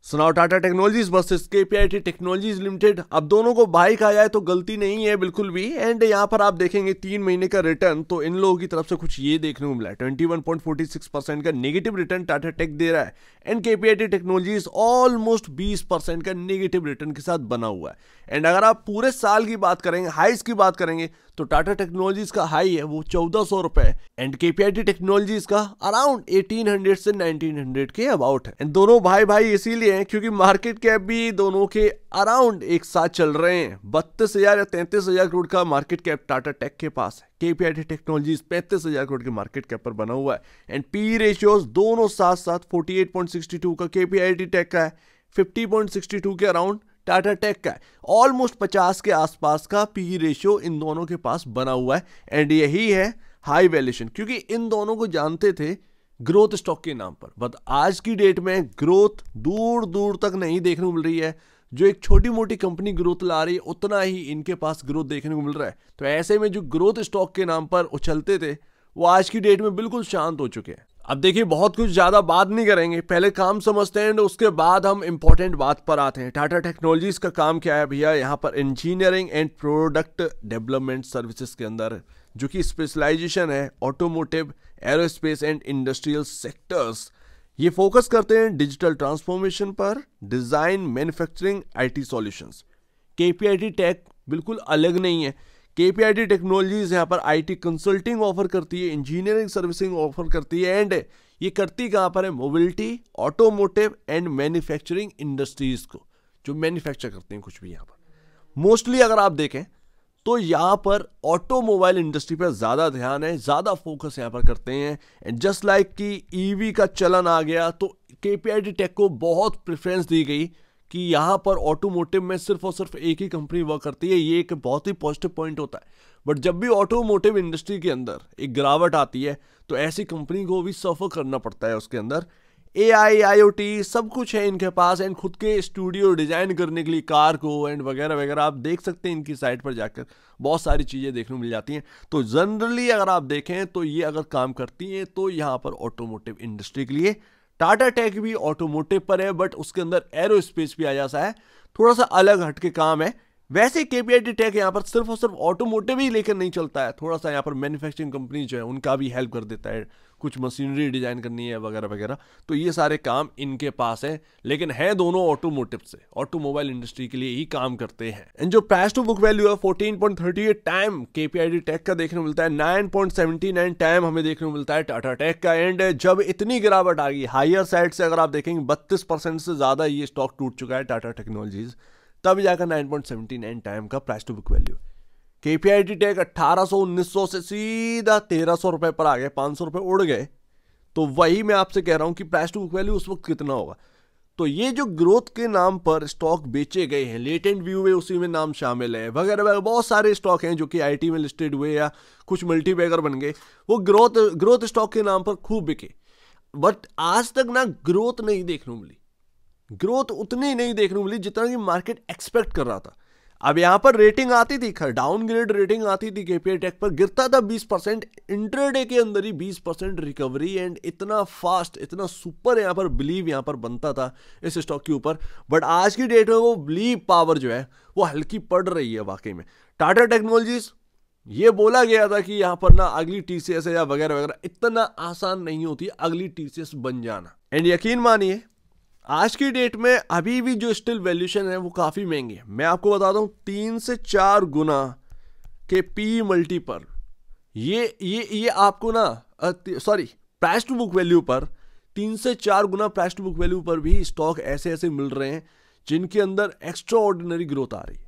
सुनाओ Tata technologies versus KPIT technologies limited. अब दोनों को भाई कहा जाए तो गलती नहीं है बिल्कुल भी। एंड यहाँ पर आप देखेंगे 3 महीने का रिटर्न तो इन लोगों की तरफ से कुछ ये देखने को मिला है। 21.46% का नेगेटिव रिटर्न टाटा टेक दे रहा है एंड केपीआईटी टेक्नोलॉजीज ऑलमोस्ट 20% का नेगेटिव रिटर्न के साथ बना हुआ है। एंड अगर आप पूरे साल की बात करेंगे, हाइस की बात करेंगे, तो टाटा टेक्नोलॉजीज का हाई है वो 1400 रुपए एंड केपीआईटी टेक्नोलॉजीज का अराउंड 1800 से 1900 के अबाउट है। एंड दोनों भाई भाई इसीलिए हैं क्योंकि मार्केट कैप भी दोनों के अराउंड एक साथ चल रहे हैं। 32,000 या 33,000 करोड़ का मार्केट कैप टाटा टेक के पास है, केपीआईटी टेक्नोलॉजीज 35,000 करोड़ के मार्केट कैप पर बना हुआ है। एंड पी रेशियोज दोनों साथ साथ 48.62 का केपीआईटी टेक का है, 50.62 के अराउंड टाटा टेक का है। ऑलमोस्ट 50 के आसपास का पी रेशियो इन दोनों के पास बना हुआ है। एंड यही है हाई वैल्यूएशन क्योंकि इन दोनों को जानते थे ग्रोथ स्टॉक के नाम पर। बट आज की डेट में ग्रोथ दूर दूर तक नहीं देखने को मिल रही है। जो एक छोटी मोटी कंपनी ग्रोथ ला रही है उतना ही इनके पास ग्रोथ देखने को मिल रहा है। तो ऐसे में जो ग्रोथ स्टॉक के नाम पर उछलते थे वो आज की डेट में बिल्कुल शांत हो चुके हैं। अब देखिए बहुत कुछ ज्यादा बात नहीं करेंगे, पहले काम समझते हैं उसके बाद हम इंपॉर्टेंट बात पर आते हैं। टाटा टेक्नोलॉजीज का काम क्या है भैया? यहाँ पर engineering and product development services के अंदर जो कि स्पेशलाइजेशन है automotive, aerospace and industrial sectors. ये फोकस करते हैं डिजिटल ट्रांसफॉर्मेशन पर, design, manufacturing, IT solutions. KPIT tech बिल्कुल अलग नहीं है। केपीआईटी टेक्नोलॉजीज यहाँ पर आईटी कंसल्टिंग ऑफर करती है, इंजीनियरिंग सर्विसिंग ऑफर करती है एंड ये करती कहाँ पर है? Mobility, automotive and manufacturing industries को, जो मैन्युफैक्चर करते हैं कुछ भी। यहाँ पर मोस्टली अगर आप देखें तो यहाँ पर ऑटोमोबाइल इंडस्ट्री पर ज़्यादा ध्यान है, ज़्यादा फोकस यहाँ पर करते हैं। एंड जस्ट लाइक कि ईवी का चलन आ गया तो केपीआईटी टेक को बहुत प्रेफरेंस दी गई कि यहाँ पर ऑटोमोटिव में सिर्फ और सिर्फ एक ही कंपनी वर्क करती है। ये एक बहुत ही पॉजिटिव पॉइंट होता है। बट जब भी ऑटोमोटिव इंडस्ट्री के अंदर एक गिरावट आती है तो ऐसी कंपनी को भी सफ़र करना पड़ता है। उसके अंदर एआई, आईओटी सब कुछ है इनके पास एंड खुद के स्टूडियो डिजाइन करने के लिए कार को एंड वगैरह वगैरह। आप देख सकते हैं इनकी साइट पर जाकर बहुत सारी चीज़ें देखने को मिल जाती हैं। तो जनरली अगर आप देखें तो ये अगर काम करती हैं तो यहाँ पर ऑटोमोटिव इंडस्ट्री के लिए टाटा टेक भी ऑटोमोटिव पर है बट उसके अंदर एरोस्पेस भी आ जाता है, थोड़ा सा अलग हटके काम है। वैसे केपीआईटी टेक यहाँ पर सिर्फ और सिर्फ ऑटोमोटिव ही लेकर नहीं चलता है, थोड़ा सा यहाँ पर मैन्युफैक्चरिंग कंपनी जो है उनका भी हेल्प कर देता है, कुछ मशीनरी डिजाइन करनी है वगैरह वगैरह। तो ये सारे काम इनके पास है, लेकिन है दोनों ऑटोमोटिव से, ऑटोमोबाइल इंडस्ट्री के लिए ही काम करते हैं। एंड जो प्राइस टू बुक वैल्यू है 14.38 टाइम केपीआईटी टेक का देखने को मिलता है, 9.79 टाइम हमें देखने को मिलता है टाटा टेक का। एंड जब इतनी गिरावट आ गई हायर साइड से, अगर आप देखेंगे 32% से ज्यादा ये स्टॉक टूट चुका है टाटा टेक्नोलॉजीज, तब जाकर 9.79 टाइम का price to book value. KPIT tech 1800-1900 से सीधा 1300 रुपए पर आ गए, 500 रुपए उड़ गए। तो वही मैं आपसे कह रहा हूं कि प्राइस टू बुक वैल्यू उस वक्त कितना होगा। तो ये जो ग्रोथ के नाम पर स्टॉक बेचे गए हैं, लेटेंट व्यू में उसी में नाम शामिल है वगैरह वगैरह, बहुत सारे स्टॉक हैं जो कि आईटी में लिस्टेड हुए या कुछ मल्टीबैगर बन गए, वो ग्रोथ स्टॉक के नाम पर खूब बिके। बट आज तक ना ग्रोथ नहीं देखने को मिली, ग्रोथ उतनी नहीं देखने को मिली जितना कि मार्केट एक्सपेक्ट कर रहा था। अब यहां पर रेटिंग आती थी, डाउनग्रेड रेटिंग आती थी केपीआई टेक पर, गिरता था 20%, इंट्राडे के अंदर ही 20% रिकवरी एंड इतना फास्ट, इतना सुपर यहां पर बिलीव यहां पर बनता था इस स्टॉक के ऊपर। बट आज की डेट में वो बिलीव पावर जो है वो हल्की पड़ रही है वाकई में। टाटा टेक्नोलॉजीज ये बोला गया था कि यहां पर ना अगली टीसीएस है या वगैरह वगैरह, इतना आसान नहीं होती अगली टीसीएस बन जाना। एंड यकीन मानिए आज की डेट में अभी भी जो स्टिल वैल्यूएशन है वो काफी महंगी है। मैं आपको बता दूं 3 से 4 गुना के पी मल्टीपल, ये आपको ना प्राइस टू बुक वैल्यू पर 3 से 4 गुना प्राइस टू बुक वैल्यू पर भी स्टॉक ऐसे ऐसे मिल रहे हैं जिनके अंदर एक्स्ट्रा ऑर्डिनरी ग्रोथ आ रही है।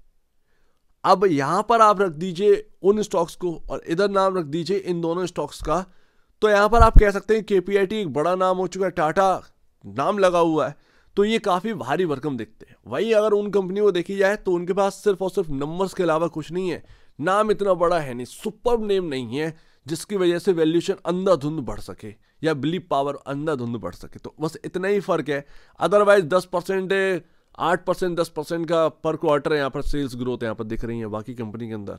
अब यहां पर आप रख दीजिए उन स्टॉक्स को और इधर नाम रख दीजिए इन दोनों स्टॉक्स का, तो यहां पर आप कह सकते हैं केपीआईटी एक बड़ा नाम हो चुका है, टाटा नाम लगा हुआ है, तो ये काफी भारी भरकम दिखते हैं। वही अगर उन कंपनियों को देखी जाए तो उनके पास सिर्फ और सिर्फ नंबर्स के अलावा कुछ नहीं है, नाम इतना बड़ा है नहीं, सुपर नेम नहीं है जिसकी वजह से वैल्यूएशन अंधाधुंध बढ़ सके या बिलीव पावर अंधाधुंध बढ़ सके। तो बस इतना ही फर्क है। अदरवाइज 10%, 8%, 10% का पर क्वार्टर यहाँ पर सेल्स ग्रोथ यहाँ पर दिख रही है बाकी कंपनी के अंदर,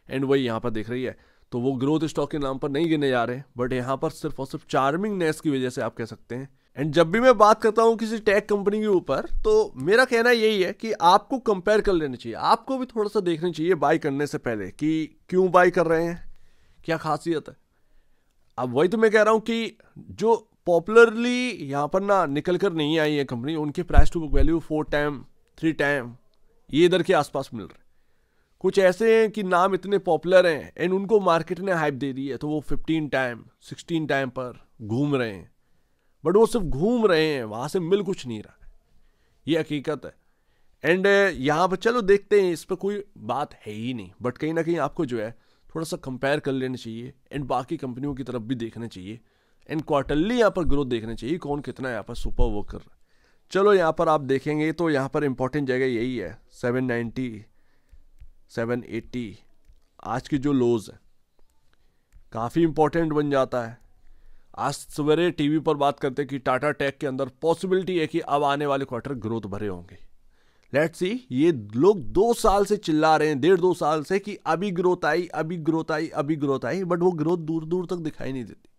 एंड वही यहाँ पर दिख रही है। तो वो ग्रोथ स्टॉक के नाम पर नहीं गिने जा रहे, बट यहाँ पर सिर्फ और सिर्फ चार्मिंगनेस की वजह से आप कह सकते हैं एंड जब भी मैं बात करता हूँ किसी टेक कंपनी के ऊपर, तो मेरा कहना यही है कि आपको कंपेयर कर लेना चाहिए, आपको भी थोड़ा सा देखना चाहिए बाई करने से पहले कि क्यों बाई कर रहे हैं, क्या खासियत है। अब वही तो मैं कह रहा हूँ कि जो पॉपुलरली यहाँ पर ना निकल कर नहीं आई है कंपनी, उनके price to book value 4 time 3 time ये इधर के आसपास मिल रहे हैं। कुछ ऐसे हैं कि नाम इतने पॉपुलर हैं एंड उनको मार्केट ने हाइप दे दी है, तो वो 15 टाइम 16 टाइम पर घूम रहे हैं, बट वो सिर्फ घूम रहे हैं, वहां से मिल कुछ नहीं रहा है, ये हकीकत है। एंड यहाँ पर चलो देखते हैं, इस पर कोई बात है ही नहीं, बट कहीं ना कहीं आपको जो है थोड़ा सा कंपेयर कर लेना चाहिए एंड बाकी कंपनियों की तरफ भी देखना चाहिए एंड क्वार्टरली यहाँ पर ग्रोथ देखना चाहिए, कौन कितना यहाँ पर सुपर वर्क कर रहा है। चलो यहाँ पर आप देखेंगे तो यहाँ पर इंपॉर्टेंट जगह यही है 790 780, आज की जो लोज है काफ़ी इंपॉर्टेंट बन जाता है। आज सवेरे टीवी पर बात करते हैं कि टाटा टेक के अंदर पॉसिबिलिटी है कि अब आने वाले क्वार्टर ग्रोथ भरे होंगे। लेट्स सी, ये लोग 2 साल से चिल्ला रहे हैं, 1.5-2 साल से कि अभी ग्रोथ आई, अभी ग्रोथ आई, अभी ग्रोथ आई, बट वो ग्रोथ दूर दूर तक दिखाई नहीं देती।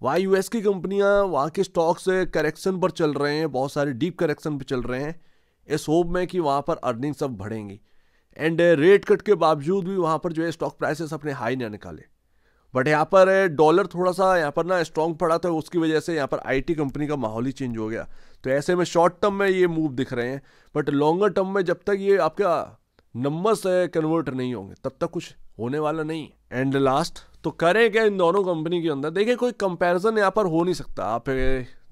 वहाँ यूएस की कंपनियां वहाँ के स्टॉक्स करेक्शन पर चल रहे हैं, बहुत सारे डीप करेक्शन पर चल रहे हैं, इस होप में कि वहाँ पर अर्निंग सब बढ़ेंगी एंड रेट कट के बावजूद भी वहाँ पर जो है स्टॉक प्राइसेस अपने हाई ना निकाले। बट यहाँ पर डॉलर थोड़ा सा यहाँ पर ना स्ट्रॉन्ग पड़ा था, उसकी वजह से यहाँ पर आईटी कंपनी का माहौल ही चेंज हो गया। तो ऐसे में शॉर्ट टर्म में ये मूव दिख रहे हैं, बट लॉन्गर टर्म में जब तक ये आपका नंबर से कन्वर्ट नहीं होंगे तब तक कुछ होने वाला नहीं। एंड लास्ट तो करें क्या इन दोनों कंपनी के अंदर, देखिए कोई कंपैरिजन यहाँ पर हो नहीं सकता। आप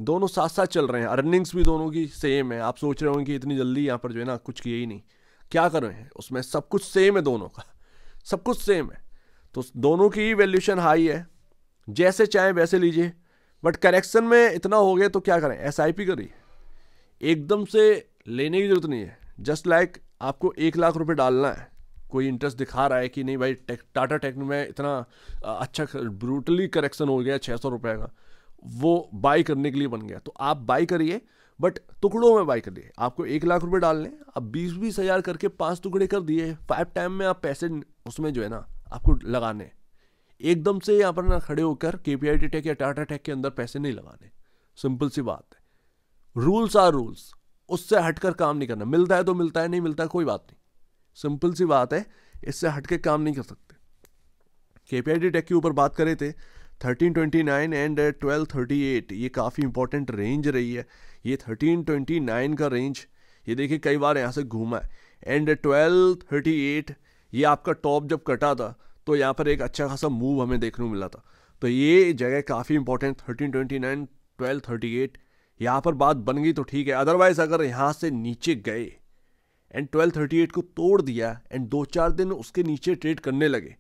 दोनों साथ साथ चल रहे हैं, अर्निंग्स भी दोनों की सेम है। आप सोच रहे होंगे कि इतनी जल्दी यहाँ पर जो है ना कुछ किया ही नहीं, क्या कर रहे हैं, उसमें सब कुछ सेम है, दोनों का सब कुछ सेम है। तो दोनों की वैल्यूएशन हाई है, जैसे चाहे वैसे लीजिए, बट करेक्शन में इतना हो गया तो क्या करें, एसआईपी करिए, एकदम से लेने की जरूरत नहीं है। जस्ट लाइक आपको 1 लाख रुपए डालना है, कोई इंटरेस्ट दिखा रहा है कि नहीं भाई टाटा टेक में इतना अच्छा ब्रूटली करेक्शन हो गया 600 रुपये का, वो बाई करने के लिए बन गया, तो आप बाई करिए, बट टुकड़ों में बाई करिए। आपको 1 लाख रुपए डालने, अब 20-20 हज़ार करके 5 टुकड़े कर दिए, 5 टाइम में आप पैसे उसमें जो है ना आपको लगाने, एकदम से यहाँ पर ना खड़े होकर केपीआईटी टेक या टाटा टेक के अंदर पैसे नहीं लगाने। सिंपल सी बात है, रूल्स आर रूल्स, उससे हटकर काम नहीं करना। मिलता है तो मिलता है, नहीं मिलता है कोई बात नहीं, सिंपल सी बात है, इससे हटके काम नहीं कर सकते। केपीआईटी टेक के ऊपर बात करें थे 1329 एंड 1238, ये काफ़ी इंपॉर्टेंट रेंज रही है। ये 1329 का रेंज, ये देखिए कई बार यहाँ से घूमा है, एंड 1238 ये आपका टॉप जब कटा था तो यहाँ पर एक अच्छा खासा मूव हमें देखने को मिला था। तो ये जगह काफ़ी इंपॉर्टेंट 1329 1238, यहाँ पर बात बन गई तो ठीक है, अदरवाइज अगर यहाँ से नीचे गए एंड 1238 को तोड़ दिया एंड 2-4 दिन उसके नीचे ट्रेड करने लगे,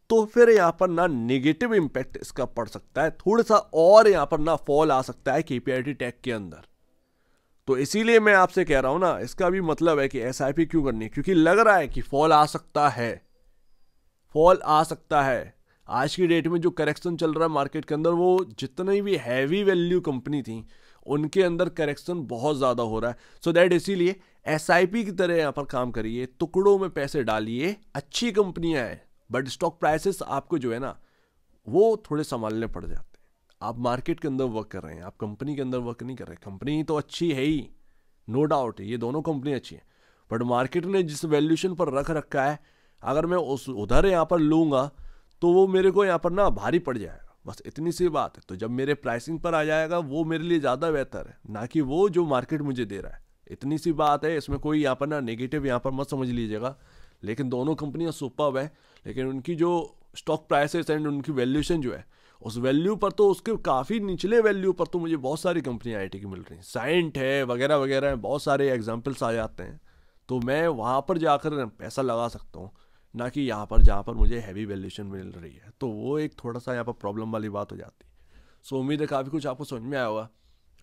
तो फिर यहाँ पर ना नेगेटिव इम्पैक्ट इसका पड़ सकता है, थोड़ा सा और यहाँ पर ना फॉल आ सकता है केपीआईटी टेक के अंदर। तो इसीलिए मैं आपसे कह रहा हूं ना, इसका भी मतलब है कि एसआईपी क्यों करनी है, क्योंकि लग रहा है कि फॉल आ सकता है, फॉल आ सकता है। आज की डेट में जो करेक्शन चल रहा है मार्केट के अंदर, वो जितनी भी हैवी वैल्यू कंपनी थी उनके अंदर करेक्शन बहुत ज़्यादा हो रहा है। सो दैट इसीलिए एसआईपी की तरह यहाँ पर काम करिए, टुकड़ों में पैसे डालिए, अच्छी कंपनियां हैं, बट स्टॉक प्राइसेस आपको जो है ना वो थोड़े संभालने पड़ जाते हैं। आप मार्केट के अंदर वर्क कर रहे हैं, आप कंपनी के अंदर वर्क नहीं कर रहे। कंपनी तो अच्छी है ही, नो डाउट, ये दोनों कंपनी अच्छी हैं, बट मार्केट ने जिस वैल्यूएशन पर रख रखा है, अगर मैं उस उधर यहाँ पर लूँगा तो वो मेरे को यहाँ पर ना भारी पड़ जाएगा, बस इतनी सी बात है। तो जब मेरे प्राइसिंग पर आ जाएगा वो मेरे लिए ज़्यादा बेहतर है, ना कि वो जो मार्केट मुझे दे रहा है। इतनी सी बात है, इसमें कोई यहाँ पर ना नेगेटिव यहाँ पर मत समझ लीजिएगा। लेकिन दोनों कंपनियाँ सुपर्ब है, लेकिन उनकी जो स्टॉक प्राइसेस एंड उनकी वैल्यूएशन जो है, उस वैल्यू पर तो, उसके काफ़ी निचले वैल्यू पर तो मुझे बहुत सारी कंपनियां आईटी की मिल रही हैं, साइंट है वगैरह वगैरह, बहुत सारे एग्जांपल्स आ जाते हैं। तो मैं वहाँ पर जाकर पैसा लगा सकता हूँ, ना कि यहाँ पर जहाँ पर मुझे हैवी वैल्यूएशन मिल रही है। तो वो एक थोड़ा सा यहाँ पर प्रॉब्लम वाली बात हो जाती है। सो उम्मीद है काफ़ी कुछ आपको समझ में आया होगा।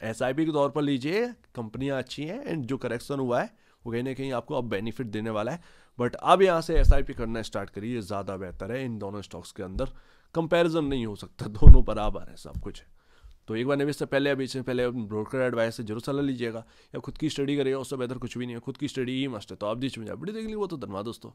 एसआईपी के तौर पर लीजिए, कंपनियाँ अच्छी हैं एंड जो करेक्शन हुआ है वो कहीं ना कहीं आपको अब बेनिफिट देने वाला है, बट अब यहाँ से एसआईपी करना स्टार्ट करिए, ज़्यादा बेहतर है। इन दोनों स्टॉक्स के अंदर कंपैरिजन नहीं हो सकता, दोनों बराबर है, सब कुछ है। तो एक बार निवेश से पहले, अभी से पहले ब्रोकर एडवाइस से जरूर सलाह लीजिएगा, या खुद की स्टडी करिएगा, उससे बेहतर कुछ भी नहीं है। खुद की स्टडी ही मस्ट है। तो आप जिस मुझे अपडेट देख ली वो तो धन्यवाद दोस्तों।